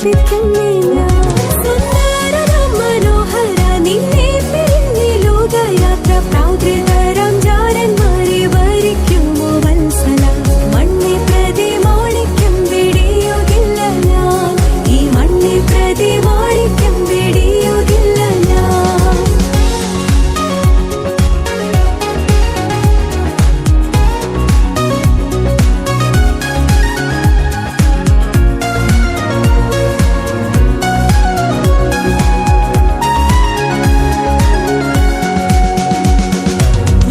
അർപ്പിക്കുന്നേ ഞാൻ. സുന്ദരനാം മനോഹര നിന്നെ പിരിഞ്ഞ് ലോകയാത്ര പ്രാകൃതരാം ജാരന്മാരെ വരിക്കുമോ വത്സല. മണ്ണെ പ്രതി മാണിക്യം വെടിയുകില്ല ഞാൻ, ഈ മണ്ണെ പ്രതി മാണിക്യം വെടിയുകില്ല ഞാൻ.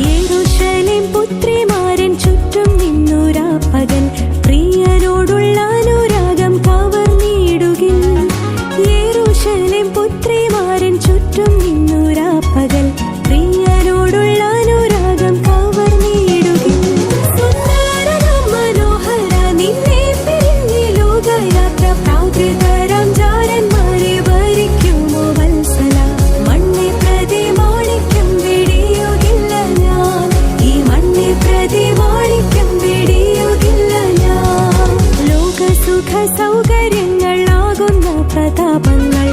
യെരൂശലേം പുത്രിമാരൻ ചുറ്റും നിന്നുരാ പകൽ പ്രിയനോടുള്ള അനുരാഗം കവർന്നിടുകിൽ. യെരൂശലേം പുത്രിമാരൻ ചുറ്റും നിന്നുരാ പകൽ പ്രിയനോടുള്ള അനുരാഗം കവർന്നിടുകിൽ. സുന്ദരനാം മനോഹര നിന്നെ പിരിഞ്ഞ് ലോകയാത്ര പ്രാകൃതരാം ജാരന്മാരെ വരിക്കുമോ വത്സല. മണ്ണെ പ്രതി മാണിക്യം വെടിയുകില്ല ഞാൻ, ഈ മണ്ണെ പ്രതി മാണിക്യം വെടിയുകില്ല ഞാൻ. ലോകസുഖ സൗകര്യങ്ങളാകുന്ന പ്രതാപങ്ങൾ